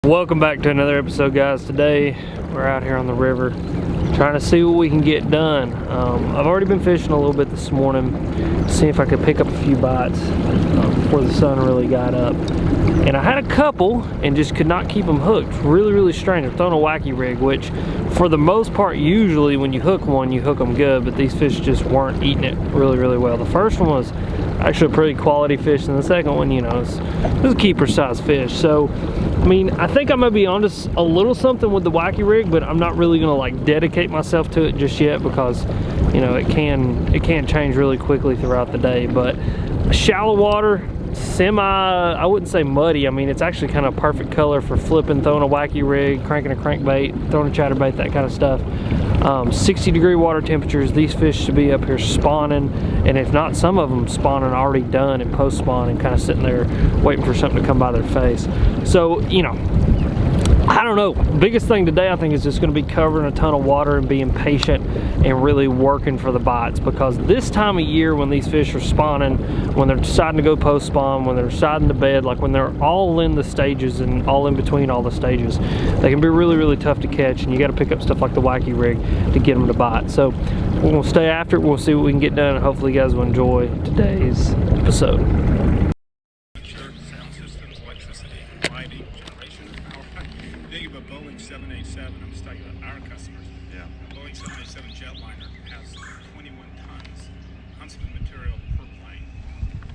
Welcome back to another episode, guys. Today we're out here on the river trying to see what we can get done. I've already been fishing a little bit this morning, see if I could pick up a few bites before the sun really got up. And I had a couple and just could not keep them hooked. Really strange. I'm throwing a wacky rig, which for the most part, usually when you hook one, you hook them good, but these fish just weren't eating it really well. The first one was actually a pretty quality fish, and the second one, you know, it was a keeper size fish. So I mean, I think I'm gonna be on to a little something with the wacky rig, but I'm not really gonna like dedicate myself to it just yet because, you know, it can change really quickly throughout the day. But shallow water, I wouldn't say muddy. I mean, it's actually kind of perfect color for flipping, throwing a wacky rig, cranking a crankbait, throwing a chatterbait, that kind of stuff. 60-degree water temperatures. These fish should be up here spawning, and if not, some of them spawning already done and post spawn and kind of sitting there waiting for something to come by their face. So, you know, I don't know. Biggest thing today, I think, is just going to be covering a ton of water and being patient and really working for the bites, because this time of year when these fish are spawning, when they're deciding to go post spawn, when they're deciding to bed, like when they're all in the stages and all in between all the stages, they can be really tough to catch, and you got to pick up stuff like the wacky rig to get them to bite. So we're going to stay after it. We'll see what we can get done, and hopefully you guys will enjoy today's episode. Boeing 787, I'm just talking about our customers. Yeah. A Boeing 787 jetliner has 21 tons Huntsman material per plane.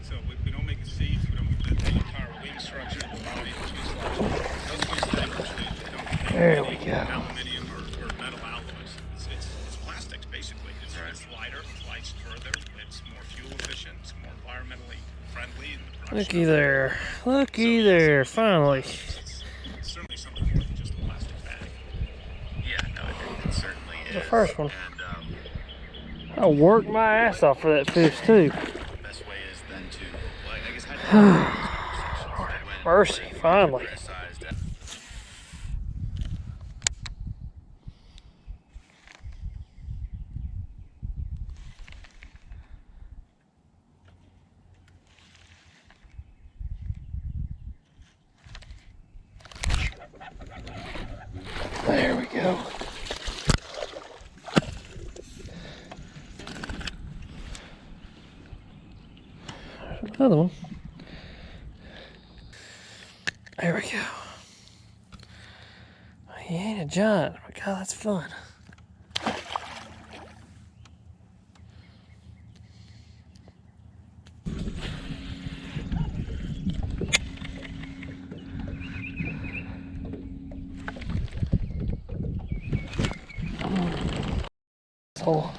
So we don't make the seats, we don't make the entire wing structure, the body, the fuselage. Those fuselages, they don't There we go. Aluminum or metal alloys. It's plastics, basically. It's lighter, it flies further, it's more fuel efficient, it's more environmentally friendly. Looky there. Looky there, finally. The first one. I worked my ass off for that fish too. Best way is then to, well, I guess, how do you mercy, finally. There we go. Another one. There we go. He ain't a giant, but God, that's fun. Oh.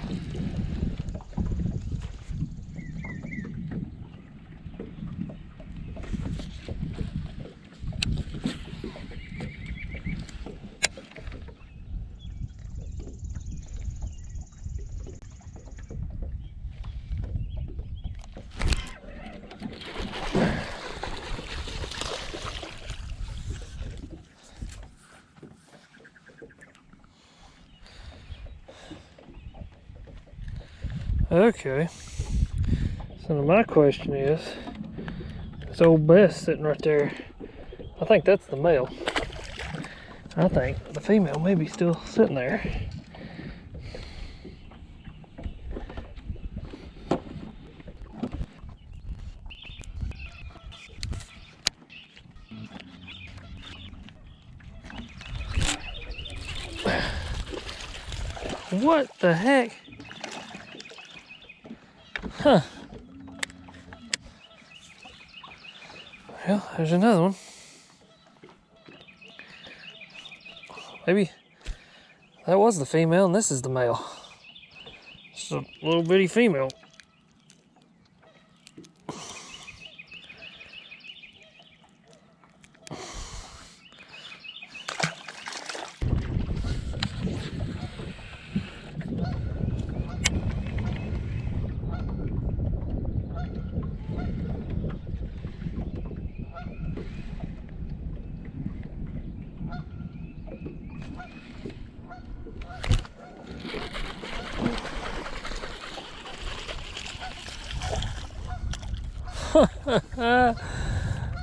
Okay, so now my question is, this old Bess sitting right there, I think that's the male. I think the female may be still sitting there. What the heck? Huh. Well, there's another one. Maybe that was the female and this is the male. It's a little bitty female.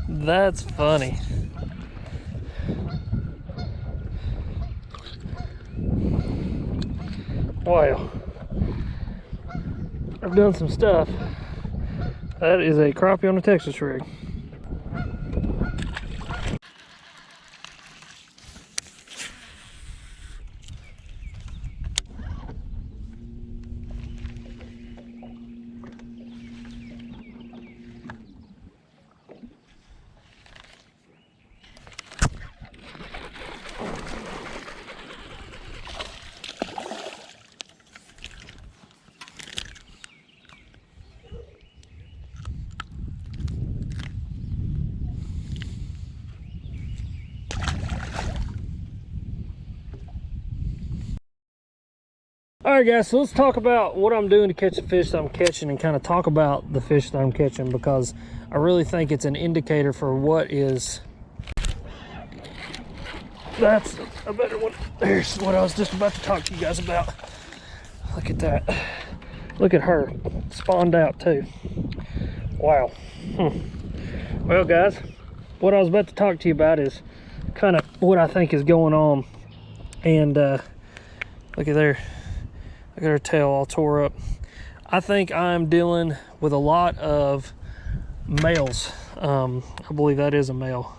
That's funny. Wow. I've done some stuff. That is a crappie on a Texas rig. All right, guys, so let's talk about what I'm doing to catch the fish that I'm catching and kind of talk about the fish that I'm catching, because I really think it's an indicator for what is. That's a better one. There's what I was just about to talk to you guys about. Look at that. Look at her. Spawned out too. Wow. Well, guys, what I was about to talk to you about is kind of what I think is going on. And look at there. Look at her tail all tore up. I think I'm dealing with a lot of males. I believe that is a male.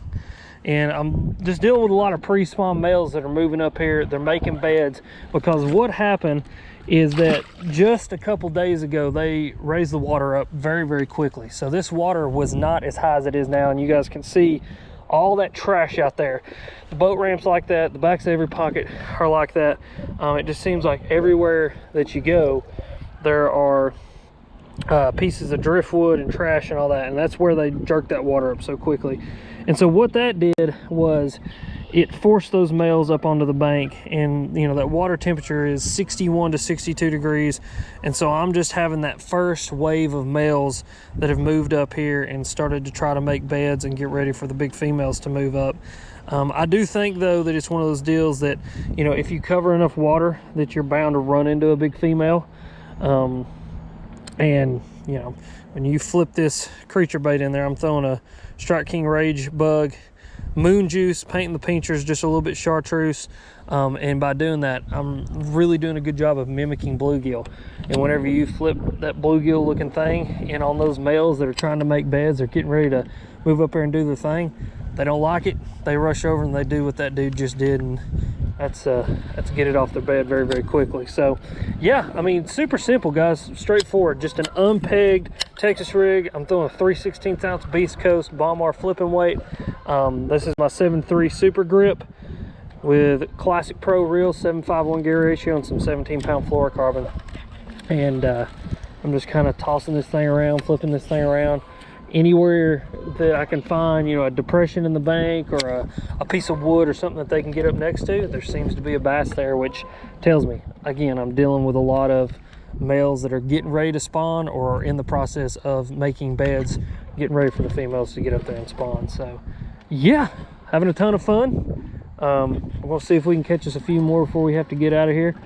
And I'm just dealing with a lot of pre-spawn males that are moving up here. They're making beds, because what happened is that just a couple days ago, they raised the water up very, very quickly. So this water was not as high as it is now. And you guys can see all that trash out there. The boat ramps like that, the backs of every pocket are like that. It just seems like everywhere that you go, there are pieces of driftwood and trash and all that, and that's where they jerked that water up so quickly. And so what that did was it forced those males up onto the bank, and you know that water temperature is 61 to 62 degrees, and so I'm just having that first wave of males that have moved up here and started to try to make beds and get ready for the big females to move up. I do think though that it's one of those deals that, you know, if you cover enough water that you're bound to run into a big female. And you know, when you flip this creature bait in there, I'm throwing a Strike King Rage bug, moon juice, painting the pinchers just a little bit chartreuse, and by doing that, I'm really doing a good job of mimicking bluegill. And whenever you flip that bluegill looking thing in on those males that are trying to make beds, they're getting ready to move up there and do their thing, they don't like it, they rush over and they do what that dude just did, and that's get it off their bed very, very quickly. So yeah, I mean, super simple, guys, straightforward. Just an unpegged Texas rig. I'm throwing a 3/16 ounce Beast Coast Bombar flipping weight. This is my 7.3 super grip with classic pro reel, 7.51 gear ratio, and some 17-pound fluorocarbon. And I'm just kind of tossing this thing around, flipping this thing around. Anywhere that I can find, you know, a depression in the bank or a piece of wood or something that they can get up next to, there seems to be a bass there, which tells me, again, I'm dealing with a lot of males that are getting ready to spawn or are in the process of making beds, getting ready for the females to get up there and spawn. So yeah, having a ton of fun. We'll see if we can catch us a few more before we have to get out of here.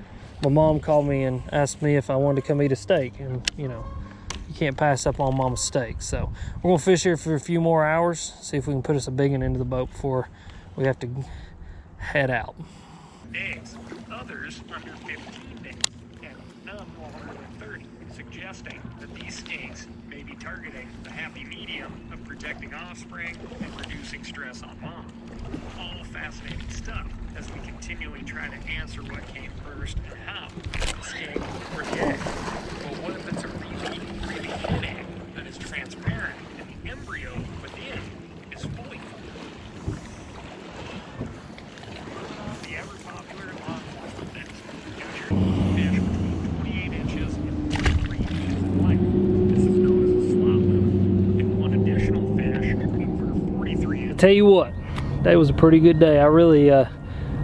My mom called me and asked me if I wanted to come eat a steak, and you know, you can't pass up on mama's steak. So we're gonna fish here for a few more hours, see if we can put us a big one into the boat before we have to head out. Days, others under 15 days, and none more than 30, suggesting that these stinks may be targeting the happy medium of protecting offspring and reducing stress on mom. All fascinating stuff as we continually try to answer what came first and how, the stink or the egg. But what if it's a really good egg that is transparent and the embryo within is fully formed? The ever-popular law enforcement test. Capture fish between 28 inches and 43 inches in length. This is known as a slot limit. And one additional fish over 43 inches. I tell you what, that was a pretty good day. I really, I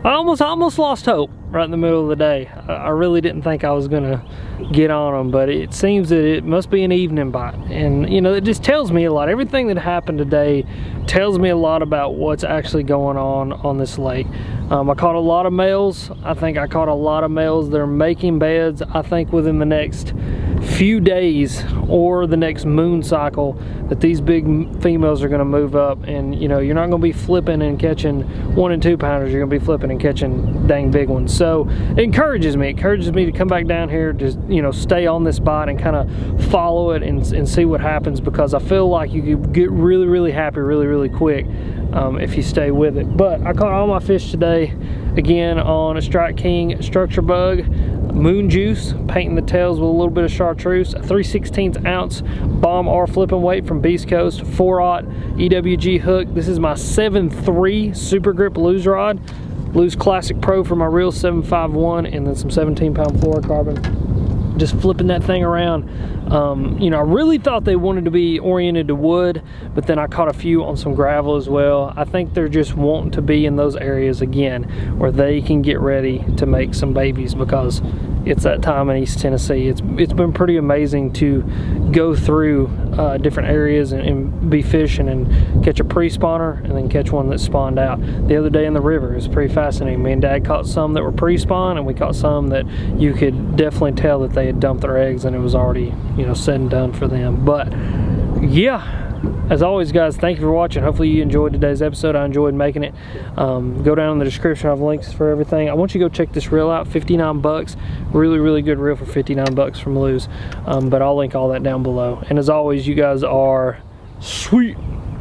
almost lost hope right in the middle of the day. I really didn't think I was gonna get on them, but it seems that it must be an evening bite, and you know, it just tells me a lot. Everything that happened today tells me a lot about what's actually going on this lake. I caught a lot of males. I think I caught a lot of males that are making beds. I think within the next few days or the next moon cycle that these big females are going to move up, and you know, you're not going to be flipping and catching 1 and 2 pounders. You're going to be flipping and catching dang big ones. So it encourages me to come back down here, just, you know, stay on this bite and kind of follow it and see what happens, because I feel like you could get really happy really quick if you stay with it. But I caught all my fish today again on a Strike King structure bug, moon juice, painting the tails with a little bit of chartreuse, a 3/16 ounce bomb R flipping weight from Beast Coast, 4/0 EWG hook. This is my 7.3 super grip lose rod, Lose Classic Pro for my reel, 751, and then some 17-pound fluorocarbon. Just flipping that thing around. You know, I really thought they wanted to be oriented to wood, but then I caught a few on some gravel as well. I think they're just wanting to be in those areas again where they can get ready to make some babies, because it's that time in East Tennessee. It's been pretty amazing to go through different areas and be fishing and catch a pre-spawner and then catch one that spawned out. The other day in the river, it was pretty fascinating. Me and Dad caught some that were pre-spawn, and we caught some that you could definitely tell that they had dumped their eggs and it was already, you know, said and done for them. But yeah, as always, guys, thank you for watching. Hopefully you enjoyed today's episode. I enjoyed making it. Go down in the description. I have links for everything. I want you to go check this reel out. 59 bucks. Really good reel for 59 bucks from Lose. But I'll link all that down below. And as always, you guys are sweet,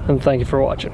and thank you for watching.